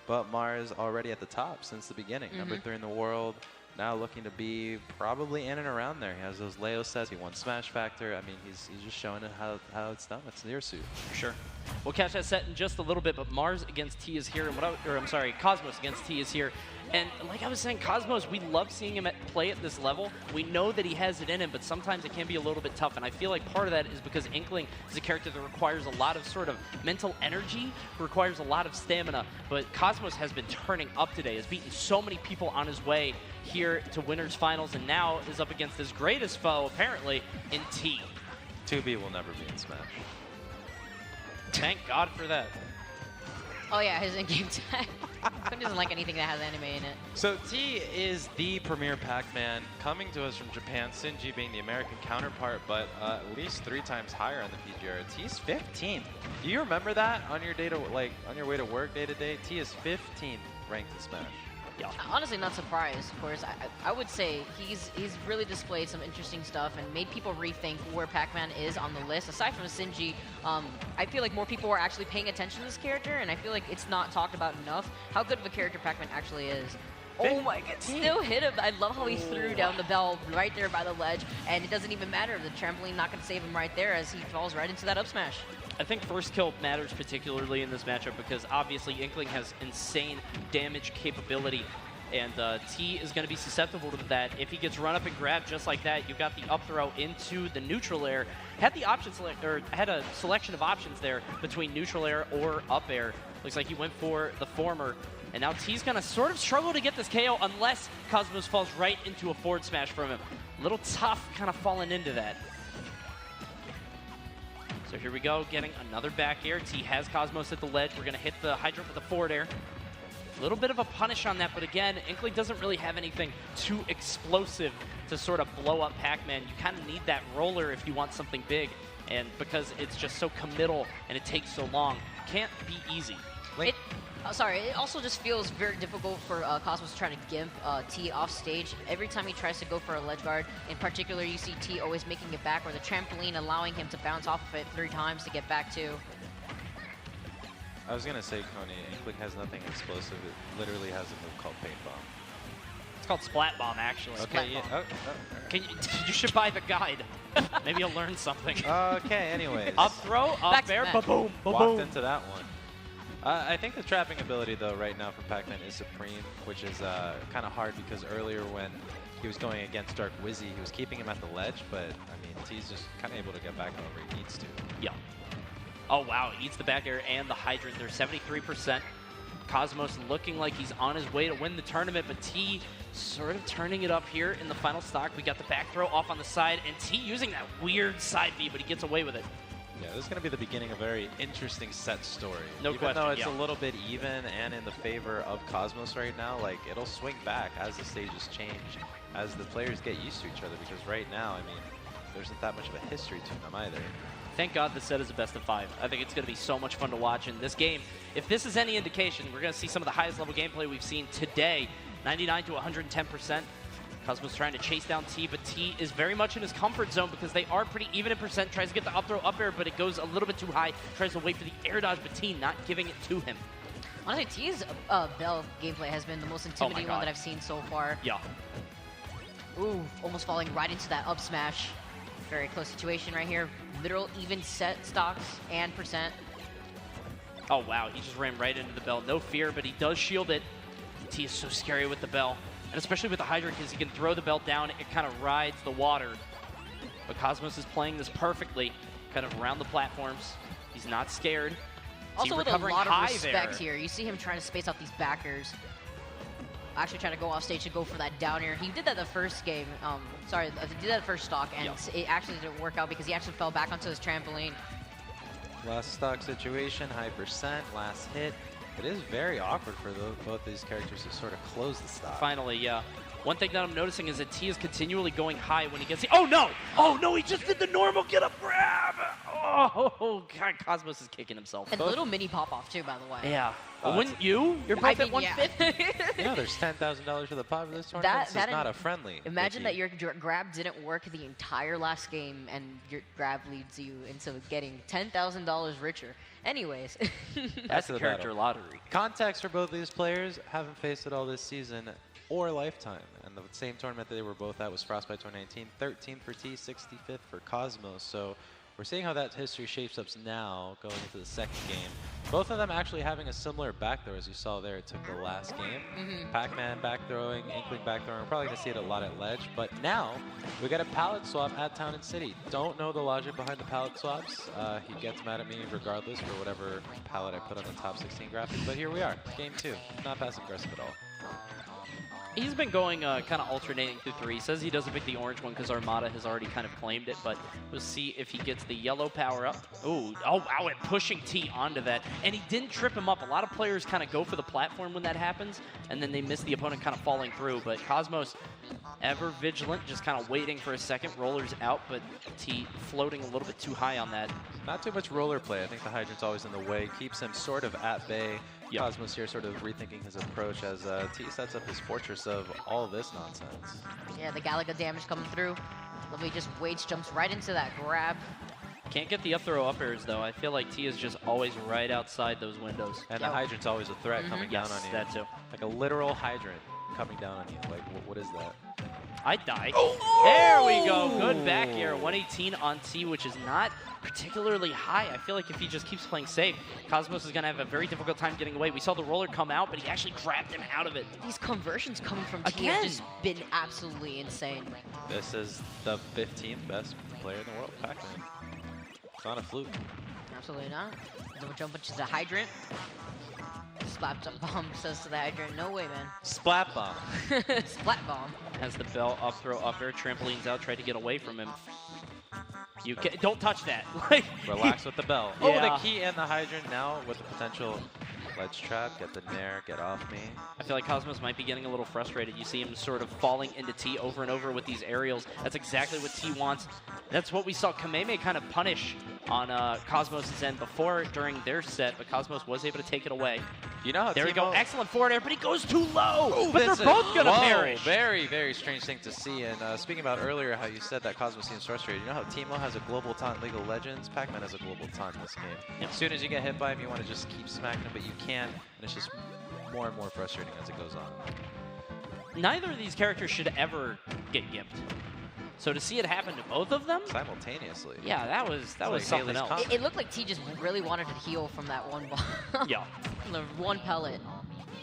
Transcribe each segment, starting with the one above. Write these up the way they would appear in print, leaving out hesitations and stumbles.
but Mars already at the top since the beginning. Number 3 in the world, now looking to be probably in and around there. He has those Leo sets. He won Smash Factor. I mean, he's just showing it how it's done. It's near suit. Sure. We'll catch that set in just a little bit, but Mars against T is here. I'm sorry, Cosmos against T is here. And like I was saying, Cosmos, we love seeing him play at this level. We know that he has it in him, but sometimes it can be a little bit tough. And I feel like part of that is because Inkling is a character that requires a lot of sort of mental energy, requires a lot of stamina. But Cosmos has been turning up today, has beaten so many people on his way here to Winners Finals, and now is up against his greatest foe, apparently, in T. 2B will never be in Smash. Thank God for that. Oh yeah, his in-game tag. He doesn't like anything that has anime in it. So T is the premier Pac-Man, coming to us from Japan, Sinji being the American counterpart, but at least 3 times higher on the PGR. T's 15th. Do you remember that on your day to, on your way to work day to day? T is 15th ranked in Smash. Yeah. Honestly, not surprised, of course. I would say he's really displayed some interesting stuff and made people rethink where Pac-Man is on the list. Aside from Sinji, I feel like more people are actually paying attention to this character, and I feel like it's not talked about enough how good of a character Pac-Man actually is. Oh my god, still hit him. I love how he threw down the bell right there by the ledge, and it doesn't even matter. The trampoline not going to save him right there as he falls right into that up smash. I think first kill matters particularly in this matchup because obviously Inkling has insane damage capability, and T is going to be susceptible to that. If he gets run up and grabbed just like that, you've got the up throw into the neutral air. Had the option had a selection of options there between neutral air or up air. Looks like he went for the former, and now T's going to sort of struggle to get this KO unless Cosmos falls right into a forward smash from him. A little tough kind of falling into that. So here we go, getting another back air. T has Cosmos at the ledge. We're going to hit the hydrant with the forward air. A little bit of a punish on that, but again, Inkling doesn't really have anything too explosive to sort of blow up Pac-Man. You kind of need that roller if you want something big, and because it's just so committal and it takes so long, can't be easy. It also just feels very difficult for Cosmos trying to gimp T off stage. Every time he tries to go for a ledge guard, in particular, you see T always making it back, or the trampoline allowing him to bounce off of it 3 times to get back to. I was going to say, Coney, Inkling has nothing explosive. It literally has a move called Paint Bomb. It's called Splat Bomb, actually. Okay, yeah. You should buy the guide. Maybe you'll learn something. Okay, anyways. Up throw, up air, ba-boom, ba-boom. Walked into that one. I think the trapping ability, though, right now from Pac-Man is supreme, which is kind of hard because earlier when he was going against Dark Wizzy, he was keeping him at the ledge, but, I mean, T's just kind of able to get back however he needs to. Yeah. Oh, wow. Eats the back air and the hydrant. They're 73%. Cosmos looking like he's on his way to win the tournament, but T sort of turning it up here in the final stock. We got the back throw off on the side, and T using that weird side B, but he gets away with it. Yeah, this is going to be the beginning of a very interesting set story. No question, Even though it's a little bit even and in the favor of Cosmos right now, like, it'll swing back as the stages change, as the players get used to each other, because right now, I mean, there isn't that much of a history to them either. Thank God this set is a best of 5. I think it's going to be so much fun to watch in this game. If this is any indication, we're going to see some of the highest level gameplay we've seen today. 99 to 110%. Cosmos trying to chase down T, but T is very much in his comfort zone because they are pretty even in percent. Tries to get the up throw up air, but it goes a little bit too high. Tries to wait for the air dodge, but T not giving it to him. Honestly, T's Bell gameplay has been the most intimidating one that I've seen so far. Yeah. Ooh, almost falling right into that up smash. Very close situation right here. Literal even set stocks and percent. Oh, wow. He just ran right into the bell. No fear, but he does shield it. T is so scary with the bell. And especially with the hydrant, because he can throw the belt down. It kind of rides the water. But Cosmos is playing this perfectly, kind of around the platforms. He's not scared. Also with a lot of respect here. You see him trying to space out these backers. Actually trying to go off stage to go for that down air. He did that the first game. Sorry, he did that first stock, and it actually didn't work out because he actually fell back onto his trampoline. Last stock situation, high percent, last hit. It is very awkward for both these characters to sort of close the stock. Finally, yeah. One thing that I'm noticing is that T is continually going high when he gets the— oh no! Oh no, he just did the normal get up grab! Oh! Oh, God, Cosmos is kicking himself. And a little mini pop-off, too, by the way. Yeah. Oh, Wouldn't you? You're both at 150. You know, there's $10,000 for the pot for this tournament. This is not a friendly. Imagine Mickey. that your grab didn't work the entire last game, and your grab leads you into getting $10,000 richer. Anyways. That's to the the character battle. lottery. Context for both these players, haven't faced it all this season or lifetime. And the same tournament that they were both at was Frostbite 2019, 13th for T, 65th for Cosmos. So we're seeing how that history shapes up now going into the second game. Both of them actually having a similar back throw, as you saw there. It took the last game. Pac-Man back throwing, Inkling back throwing. We're probably going to see it a lot at ledge. But now we got a palette swap at Town and City. Don't know the logic behind the palette swaps. He gets mad at me regardless for whatever palette I put on the top 16 graphics. But here we are, game 2. Not passive aggressive at all. He's been going kind of alternating through 3. He says he doesn't pick the orange one because Armada has already kind of claimed it, but we'll see if he gets the yellow power up. Oh, wow, and pushing T onto that. And he didn't trip him up. A lot of players kind of go for the platform when that happens, and then they miss the opponent kind of falling through. But Cosmos, ever vigilant, just kind of waiting for a second. Rollers out, but T floating a little bit too high on that. Not too much roller play. I think the hydrant's always in the way. Keeps him sort of at bay. Yep. Cosmos here sort of rethinking his approach as T sets up his fortress of all this nonsense. Yeah, the Galaga damage coming through. Lovely just waits, jumps right into that grab. Can't get the up throw up airs, though. I feel like T is just always right outside those windows. And the hydrant's always a threat coming down on you. That too. Like a literal hydrant coming down on you. Like, what is that? I die. Oh! There we go. Good back air. 118 on T, which is not particularly high. I feel like if he just keeps playing safe, Cosmos is going to have a very difficult time getting away. We saw the roller come out, but he actually grabbed him out of it. These conversions coming from T have just been absolutely insane. This is the 15th best player in the world, Pac-Man. It's not a fluke. Absolutely not. Double jump into the hydrant. Splat bomb says to the hydrant, no way, man. Splat bomb. Splat bomb. Has the bell up throw up air, trampolines out, tried to get away from him. You don't touch that. Like, relax with the bell. Yeah. Oh, the key and the hydrant now with the potential ledge trap. Get the nair, get off me. I feel like Cosmos might be getting a little frustrated. You see him sort of falling into T over and over with these aerials. That's exactly what T wants. That's what we saw Kameme kind of punish on Cosmos' end before during their set, but Cosmos was able to take it away. You know how there we go, Timo- excellent forward air, but he goes too low. Oh, but they're both going to perish. Very, very strange thing to see. And speaking about earlier how you said that Cosmos seems frustrated, you know how Timo has a global taunt in League of Legends? Pac-Man has a global taunt in this game. Yep. As soon as you get hit by him, you want to just keep smacking him, but you can't. And it's just more and more frustrating as it goes on. Neither of these characters should ever get gimped. So to see it happen to both of them simultaneously. Yeah, that was like something else. It looked like T just really wanted to heal from that one ball. Yeah. The one pellet.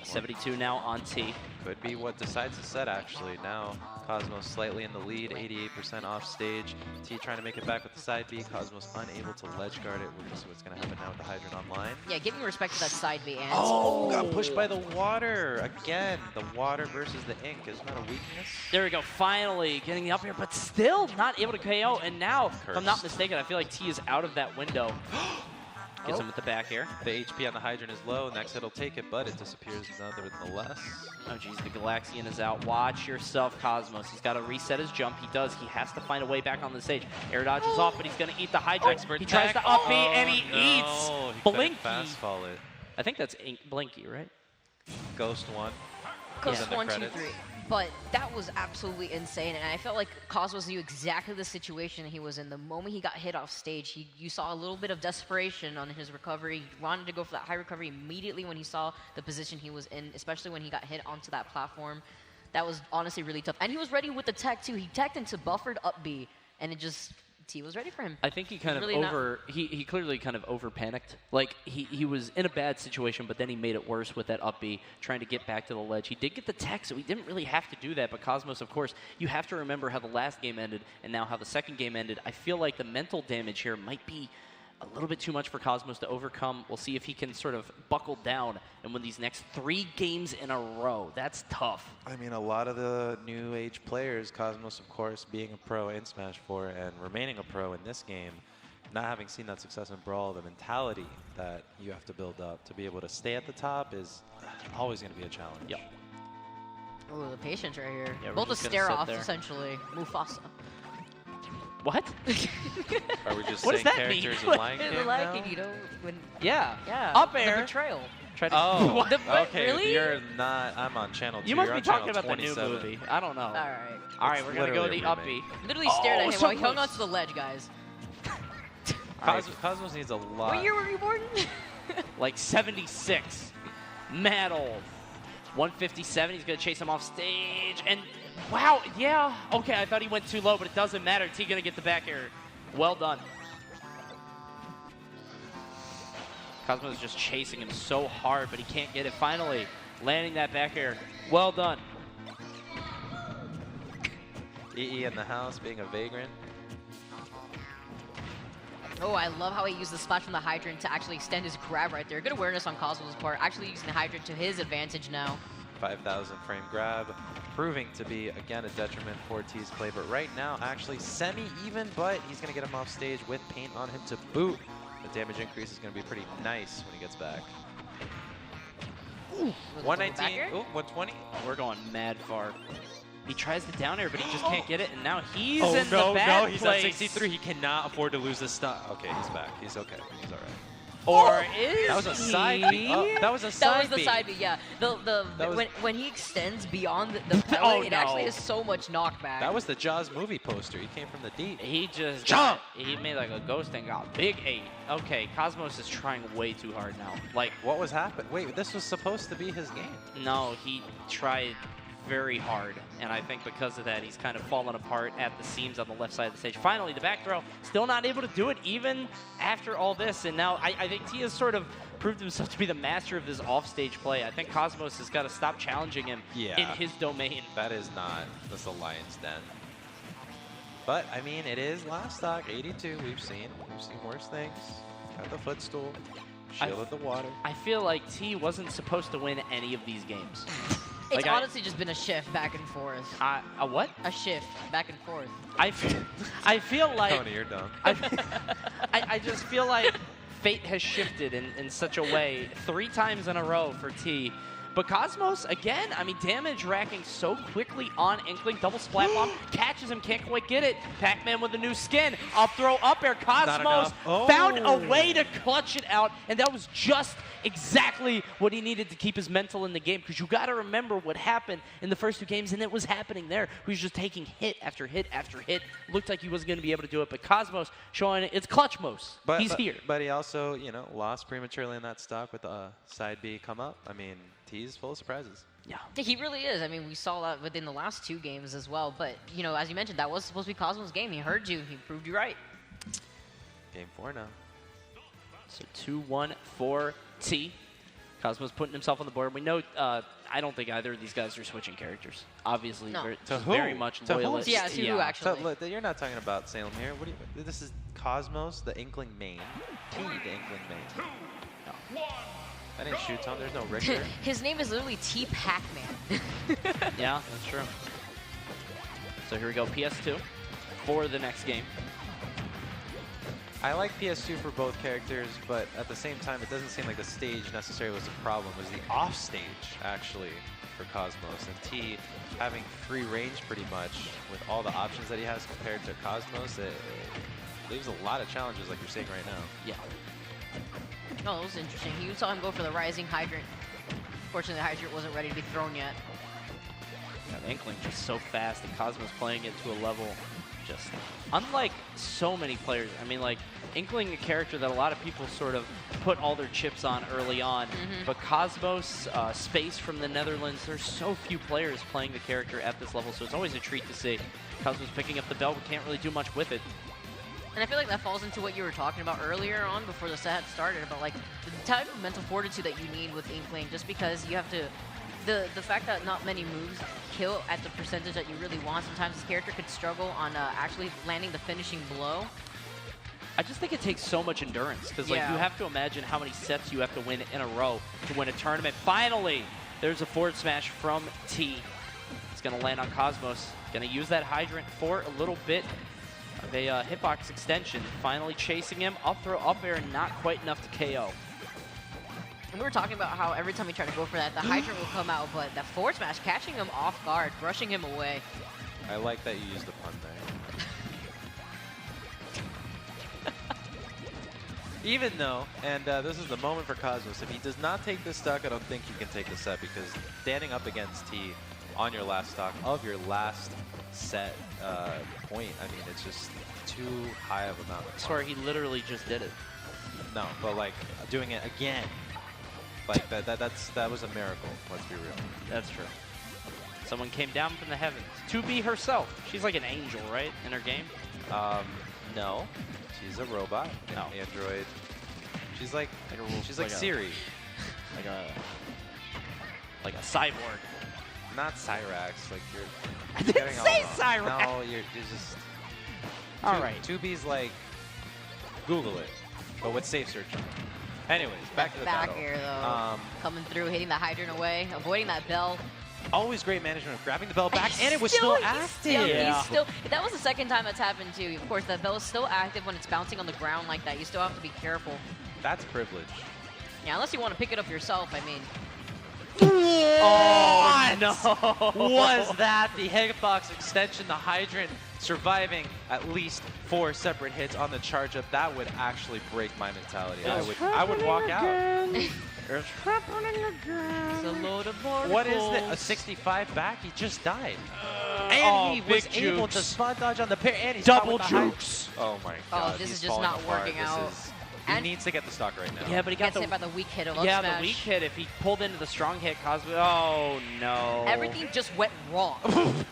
72 now on T. Could be what decides the set, actually. Now, Cosmos slightly in the lead, 88% off stage. T trying to make it back with the side B. Cosmos unable to ledge guard it. We'll see what's going to happen now with the Hydrant online. Yeah, giving respect to that side B. And oh, got pushed by the water. Again, the water versus the ink. Isn't that a weakness? There we go. Finally getting the up here, but still not able to KO. And now, if I'm not mistaken, I feel like T is out of that window. Gets him with the back air. The HP on the Hydrant is low. Next hit will take it, but it disappears nonetheless. Oh, geez, the Galaxian is out. Watch yourself, Cosmos. He's got to reset his jump. He does. He has to find a way back on the stage. Air dodge is off, but he's going to eat the Hydrant. He tries to up B, and he eats Blinky. Fast fall it. I think that's Blinky, right? Ghost 1. Ghost 1, 2, 3. But that was absolutely insane, and I felt like Cosmos knew exactly the situation he was in. The moment he got hit off stage, you saw a little bit of desperation on his recovery. He wanted to go for that high recovery immediately when he saw the position he was in, especially when he got hit onto that platform. That was honestly really tough. And he was ready with the tech, too. He teched into buffered up B, and it just... T was ready for him. I think he kind of he clearly kind of over panicked. Like he was in a bad situation, but then he made it worse with that up B, trying to get back to the ledge. He did get the tech, so he didn't really have to do that. But Cosmos, of course, you have to remember how the last game ended and now how the second game ended. I feel like the mental damage here might be a little bit too much for Cosmos to overcome. We'll see if he can sort of buckle down and win these next 3 games in a row. That's tough. I mean, a lot of the new age players, Cosmos, of course, being a pro in Smash 4 and remaining a pro in this game, not having seen that success in Brawl, the mentality that you have to build up to be able to stay at the top is always going to be a challenge. Yep. Oh, the patience right here. Yeah, both a stare off, essentially. Mufasa. What? Are we just What does saying that mean? characters in Lion King The Lion now? King, you know, when Yeah. yeah, Up the air. betrayal. Try to Oh, What? okay. Really? You're not. I'm on channel 2. You must You're be on talking channel about the new 27. movie. I don't know. All right. All right, It's we're gonna go literally the a uppy. remake. Literally stared at him so while he hung close. onto the ledge, guys. All right. Cosmos needs a lot. What year were you born? Like 76. Mad old. 157. He's gonna chase him off stage, and wow, yeah. Okay, I thought he went too low, but it doesn't matter. T gonna get the back air. Well done. Cosmo's just chasing him so hard, but he can't get it. Finally, landing that back air. Well done. EE in the house, being a vagrant. Oh, I love how he used the splash from the hydrant to actually extend his grab right there. Good awareness on Cosmo's part. Actually using the hydrant to his advantage now. 5,000 frame grab, proving to be, again, a detriment for T's play. But right now, actually semi-even, but he's going to get him off stage with paint on him to boot. The damage increase is going to be pretty nice when he gets back. Ooh, 119, ooh, 120. We're going mad far. He tries the down air, but he just can't get it, and now he's Oh, in no, the bad no, he's place. at 63. He cannot afford to lose this stock. Okay, he's back. He's okay. He's all right. Or is That was a he? side B. Oh, that was a That side was the B. side B, yeah. That was- When he extends beyond the pellet, Oh, it actually no. has so much knockback. That was the Jaws movie poster. He came from the deep. He just Jump! he made like a ghost and got big 8. Okay, Cosmos is trying way too hard now. Like, What was happening? Wait, this was supposed to be his game. no, he tried very hard, and I think because of that, he's kind of fallen apart at the seams on the left side of the stage. Finally, the back throw, still not able to do it even after all this, and now I think T has sort of proved himself to be the master of this offstage play. I think Cosmos has got to stop challenging him in his domain. That is not. That's the Lion's Den. But, I mean, it is last stock, 82. We've seen worse things. Got the footstool. Shielded the water. I feel like T wasn't supposed to win any of these games. It's Like, honestly just been a shift back and forth. A what? A shift back and forth. I feel like Tony, you're dumb. I just feel like fate has shifted in such a way 3 times in a row for T. But Cosmos, again, I mean, damage racking so quickly on Inkling. Double splat bomb, catches him, can't quite get it. Pac-Man with a new skin. Up throw, up air. Cosmos found a way to clutch it out, and that was just exactly what he needed to keep his mental in the game, because you got to remember what happened in the first 2 games, and it was happening there. He was just taking hit after hit after hit. Looked like he wasn't going to be able to do it, but Cosmos showing it's clutchmos. He's here. But he also, you know, lost prematurely in that stock with the side B come up. I mean, T's full of surprises. Yeah. He really is. I mean, we saw that within the last 2 games as well. But, you know, as you mentioned, that was supposed to be Cosmos' game. He heard you. He proved you right. Game 4 now. So 2-1 for T. Cosmos putting himself on the board. We know, I don't think either of these guys are switching characters. Obviously, No. To very who? much To who? loyalists. Yeah, to who actually? So, look, you're not talking about Salem here. What do you? This is Cosmos, the Inkling main. T, the Inkling main. No. That ain't shoot tone. There's no Richter. His name is literally T Pac-Man. Yeah, that's true. So here we go, PS2 for the next game. I like PS2 for both characters, but at the same time, it doesn't seem like the stage necessarily was the problem. It was the off stage, actually, for Cosmos. And T having free range pretty much with all the options that he has compared to Cosmos, it leaves a lot of challenges like you're seeing right now. Yeah. Oh, that was interesting. You saw him go for the rising hydrant. Fortunately, the hydrant wasn't ready to be thrown yet. Yeah, the Inkling just so fast, and Cosmos playing it to a level just unlike so many players. I mean, like, Inkling, a character that a lot of people sort of put all their chips on early on, but Cosmos, Space from the Netherlands, there's so few players playing the character at this level, so it's always a treat to see. Cosmos picking up the belt, but can't really do much with it. And I feel like that falls into what you were talking about earlier on before the set had started, about like the type of mental fortitude that you need with Inkling, just because you have to, the fact that not many moves kill at the percentage that you really want. Sometimes this character could struggle on actually landing the finishing blow. I just think it takes so much endurance, because like you have to imagine how many sets you have to win in a row to win a tournament. Finally, there's a forward smash from T. It's going to land on Cosmos. Going to use that hydrant for a little bit of a hitbox extension. Finally chasing him. Up throw, up air, not quite enough to KO. And we were talking about how every time we try to go for that, the hydrant will come out, but that forward smash catching him off guard, brushing him away. I like that you used the pun there. Even though, and this is the moment for Cosmos, if he does not take this stock, I don't think he can take the set, because standing up against T on your last stock of your last set point, I mean, it's just too high of amount of I swear he literally just did it. No, but like doing it again, like that was a miracle. Let's be real. That's true. Someone came down from the heavens. 2B herself. She's like an angel, right, in her game? No, she's a robot. No. Android. She's like she's like like a- Siri. Like a cyborg. Not Cyrax. Like you're. I you're didn't getting all say wrong. Cyrax. No, you're just. All right. 2B's like Google it, but with safe searching. Anyways, back to the back battle. air though. Coming through, hitting the hydrant away, avoiding that bell. Always great management of grabbing the bell back, and it was still active. Yeah. That was the second time that's happened too. Of course, that bell is still active when it's bouncing on the ground like that. You still have to be careful. That's privilege. Yeah, unless you want to pick it up yourself. I mean, Oh, no. Was that the hitbox extension, the hydrant surviving at least 4 separate hits on the charge up? That would actually break my mentality. I would walk out. It's happening again. it's a load of What is mortals. this? A 65 back? He just died. And And he was big able jukes. to spot dodge on the pair, and he's Double caught with the high- jukes. Oh my Oh, god. this he's is just falling not apart. working This out. is- he And- needs to get the stock right now. Yeah, but he got Gets the hit by the weak hit of up the smash. weak hit. If he pulled into the strong hit, Cosmo. Oh no. Everything just went wrong.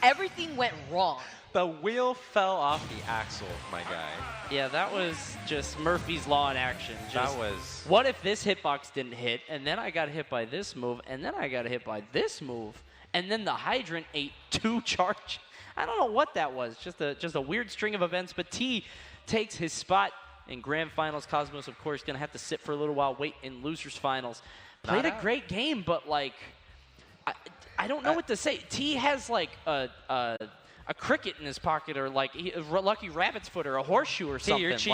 Everything went wrong. The wheel fell off the axle, my guy. Yeah, that was just Murphy's Law in action. That Just, was... what if this hitbox didn't hit, and then I got hit by this move, and then I got hit by this move, and then the hydrant ate 2 charge? I don't know what that was. Just a weird string of events. But T takes his spot in grand finals. Cosmos, of course, gonna have to sit for a little while, wait in losers finals. Played Not a out. great game, but like, I don't know what to say. T has like a cricket in his pocket, or like a lucky rabbit's foot, or a horseshoe, or T, something. you're cheating.